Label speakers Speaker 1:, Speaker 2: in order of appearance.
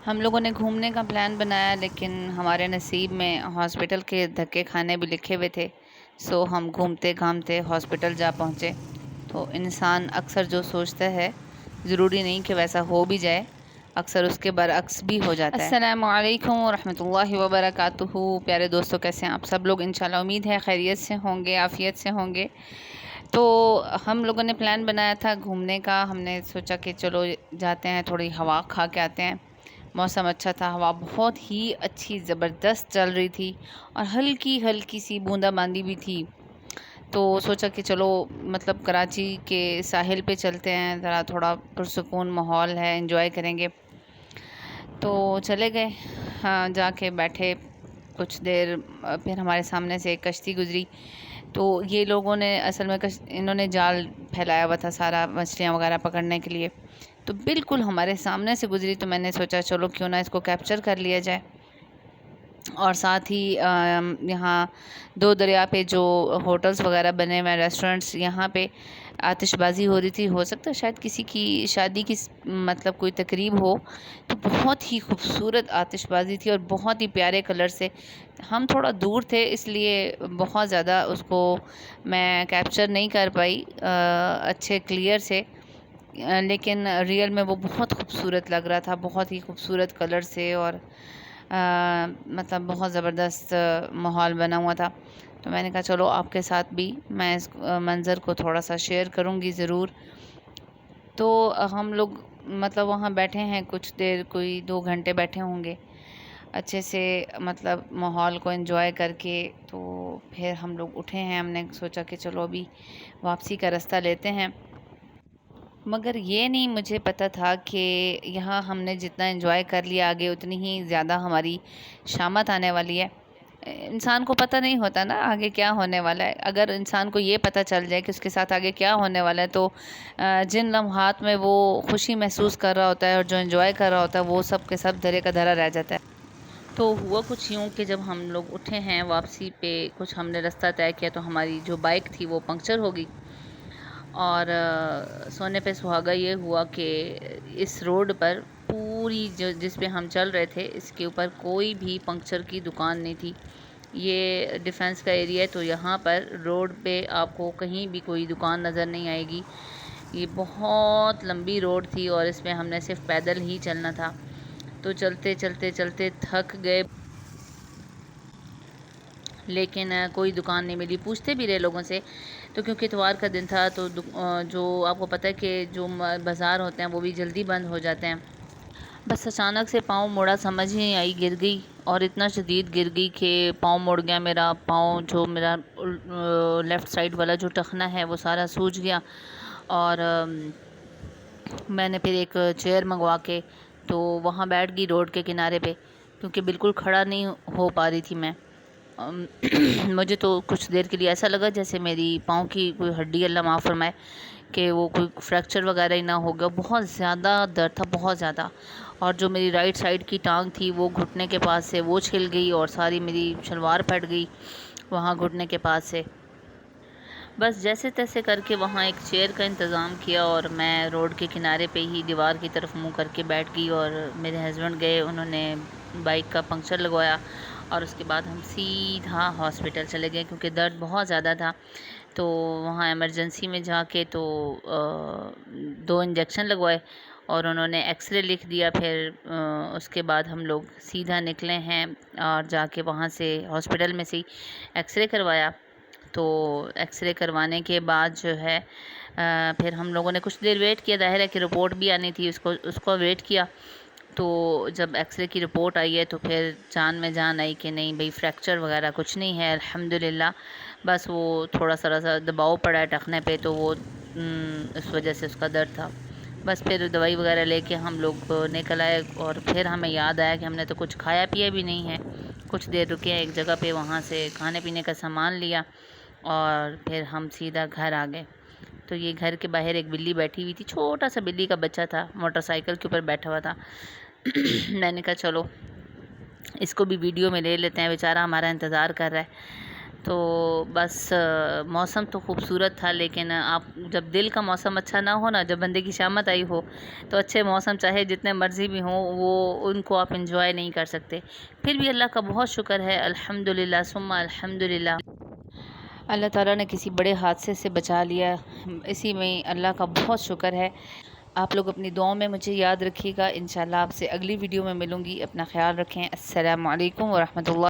Speaker 1: ہم لوگوں نے گھومنے کا پلان بنایا لیکن ہمارے نصیب میں ہاسپٹل کے دھکے کھانے بھی لکھے ہوئے تھے. ہم گھومتے گھامتے ہاسپٹل جا پہنچے. تو انسان اکثر جو سوچتا ہے ضروری نہیں کہ ویسا ہو بھی جائے، اکثر اس کے برعکس بھی ہو جاتا ہے. السلام علیکم ورحمۃ اللہ وبرکاتہ. پیارے دوستو، کیسے ہیں آپ سب لوگ؟ انشاءاللہ امید ہے خیریت سے ہوں گے، عافیت سے ہوں گے. تو ہم لوگوں نے پلان بنایا تھا گھومنے کا. ہم نے سوچا کہ چلو جاتے ہیں، تھوڑی ہوا کھا کے آتے ہیں. موسم اچھا تھا، ہوا بہت ہی اچھی زبردست چل رہی تھی اور ہلکی ہلکی سی بوندا باندی بھی تھی. تو سوچا کہ چلو مطلب کراچی کے ساحل پہ چلتے ہیں، ذرا تھوڑا پرسکون ماحول ہے، انجوائے کریں گے. تو چلے گئے. ہاں، جا کے بیٹھے کچھ دیر. پھر ہمارے سامنے سے ایک کشتی گزری. تو یہ لوگوں نے اصل میں انہوں نے جال پھیلایا ہوا تھا سارا مچھلیاں وغیرہ پکڑنے کے لیے. تو بالکل ہمارے سامنے سے گزری تو میں نے سوچا چلو کیوں نہ اس کو کیپچر کر لیا جائے. اور ساتھ ہی یہاں دو دریا پہ جو ہوٹلز وغیرہ بنے ہوئے ہیں، ریسٹورنٹس، یہاں پہ آتش بازی ہو رہی تھی. ہو سکتا ہے شاید کسی کی شادی کی مطلب کوئی تقریب ہو. تو بہت ہی خوبصورت آتش بازی تھی اور بہت ہی پیارے کلر سے. ہم تھوڑا دور تھے اس لیے بہت زیادہ اس کو میں کیپچر نہیں کر پائی اچھے کلیئر سے. لیکن ریئل میں وہ بہت خوبصورت لگ رہا تھا، بہت ہی خوبصورت کلر سے، اور مطلب بہت زبردست ماحول بنا ہوا تھا. تو میں نے کہا چلو آپ کے ساتھ بھی میں اس منظر کو تھوڑا سا شیئر کروں گی ضرور. تو ہم لوگ مطلب وہاں بیٹھے ہیں کچھ دیر، کوئی 2 گھنٹے بیٹھے ہوں گے اچھے سے، مطلب ماحول کو انجوائے کر کے. تو پھر ہم لوگ اٹھے ہیں. ہم نے سوچا کہ چلو ابھی واپسی کا رستہ لیتے ہیں. مگر یہ نہیں مجھے پتہ تھا کہ یہاں ہم نے جتنا انجوائے کر لیا، آگے اتنی ہی زیادہ ہماری شامت آنے والی ہے. انسان کو پتہ نہیں ہوتا نا آگے کیا ہونے والا ہے. اگر انسان کو یہ پتہ چل جائے کہ اس کے ساتھ آگے کیا ہونے والا ہے، تو جن لمحات میں وہ خوشی محسوس کر رہا ہوتا ہے اور جو انجوائے کر رہا ہوتا ہے، وہ سب کے سب دھرے کا دھرا رہ جاتا ہے. تو ہوا کچھ یوں کہ جب ہم لوگ اٹھے ہیں واپسی پہ، کچھ ہم نے رستہ طے کیا تو ہماری جو بائک تھی وہ پنکچر ہو گئی. اور سونے پہ سہاگا یہ ہوا کہ اس روڈ پر پوری جس پہ ہم چل رہے تھے، اس کے اوپر کوئی بھی پنکچر کی دکان نہیں تھی. یہ ڈیفنس کا ایریا ہے، تو یہاں پر روڈ پہ آپ کو کہیں بھی کوئی دکان نظر نہیں آئے گی. یہ بہت لمبی روڈ تھی اور اس میں ہم نے صرف پیدل ہی چلنا تھا. تو چلتے چلتے چلتے تھک گئے، لیکن کوئی دکان نہیں ملی. پوچھتے بھی رہے لوگوں سے، تو کیونکہ اتوار کا دن تھا تو جو آپ کو پتہ ہے کہ جو بازار ہوتے ہیں وہ بھی جلدی بند ہو جاتے ہیں. بس اچانک سے پاؤں مڑا، سمجھ ہی نہیں آئی، گر گئی. اور اتنا شدید گر گئی کہ پاؤں مڑ گیا میرا. پاؤں جو میرا لیفٹ سائڈ والا جو ٹخنا ہے وہ سارا سوج گیا. اور میں نے پھر ایک چیئر منگوا کے تو وہاں بیٹھ گئی روڈ کے کنارے پہ، کیونکہ بالکل کھڑا نہیں ہو پا رہی تھی میں. مجھے تو کچھ دیر کے لیے ایسا لگا جیسے میری پاؤں کی کوئی ہڈی، اللہ معاف فرمائے، کہ وہ کوئی فریکچر وغیرہ ہی نہ ہو گیا. بہت زیادہ درد تھا، بہت زیادہ. اور جو میری رائٹ سائڈ کی ٹانگ تھی وہ گھٹنے کے پاس سے وہ چھل گئی اور ساری میری شلوار پھٹ گئی وہاں گھٹنے کے پاس سے. بس جیسے تیسے کر کے وہاں ایک چیئر کا انتظام کیا اور میں روڈ کے کنارے پہ ہی دیوار کی طرف منہ کر کے بیٹھ گئی. اور میرے ہسبینڈ گئے، انہوں نے بائک کا پنکچر لگوایا اور اس کے بعد ہم سیدھا ہاسپٹل چلے گئے کیونکہ درد بہت زیادہ تھا. تو وہاں ایمرجنسی میں جا کے تو 2 انجیکشن لگوائے اور انہوں نے ایکس رے لکھ دیا. پھر اس کے بعد ہم لوگ سیدھا نکلے ہیں اور جا کے وہاں سے ہاسپٹل میں سے ایکس رے کروایا. تو ایکس رے کروانے کے بعد جو ہے پھر ہم لوگوں نے کچھ دیر ویٹ کیا. ظاہر ہے کہ رپورٹ بھی آنی تھی، اس کو ویٹ کیا. تو جب ایکس رے کی رپورٹ آئی ہے تو پھر جان میں جان آئی کہ نہیں بھئی فریکچر وغیرہ کچھ نہیں ہے الحمدللہ. بس وہ تھوڑا سا دباؤ پڑا ہے ٹخنے پہ، تو وہ اس وجہ سے اس کا درد تھا. بس پھر دوائی وغیرہ لے کے ہم لوگ نکل آئے اور پھر ہمیں یاد آیا کہ ہم نے تو کچھ کھایا پیا بھی نہیں ہے. کچھ دیر رکے ایک جگہ پہ، وہاں سے کھانے پینے کا سامان لیا اور پھر ہم سیدھا گھر آ گئے. تو یہ گھر کے باہر ایک بلی بیٹھی ہوئی تھی، چھوٹا سا بلی کا بچہ تھا، موٹر سائیکل کے اوپر بیٹھا ہوا تھا. میں نے کہا چلو اس کو بھی ویڈیو میں لے لیتے ہیں، بیچارہ ہمارا انتظار کر رہا ہے. تو بس موسم تو خوبصورت تھا، لیکن آپ جب دل کا موسم اچھا نہ ہو نا، جب بندے کی شامت آئی ہو، تو اچھے موسم چاہے جتنے مرضی بھی ہوں وہ ان کو آپ انجوائے نہیں کر سکتے۔ پھر بھی اللہ کا بہت شکر ہے، الحمدللہ ثم الحمدللہ، اللہ تعالیٰ نے کسی بڑے حادثے سے بچا لیا، اسی میں اللہ کا بہت شکر ہے۔ آپ لوگ اپنی دعاؤں میں مجھے یاد رکھیے گا، انشاءاللہ آپ سے اگلی ویڈیو میں ملوں گی۔ اپنا خیال رکھیں۔ السلام علیکم ورحمۃ اللہ۔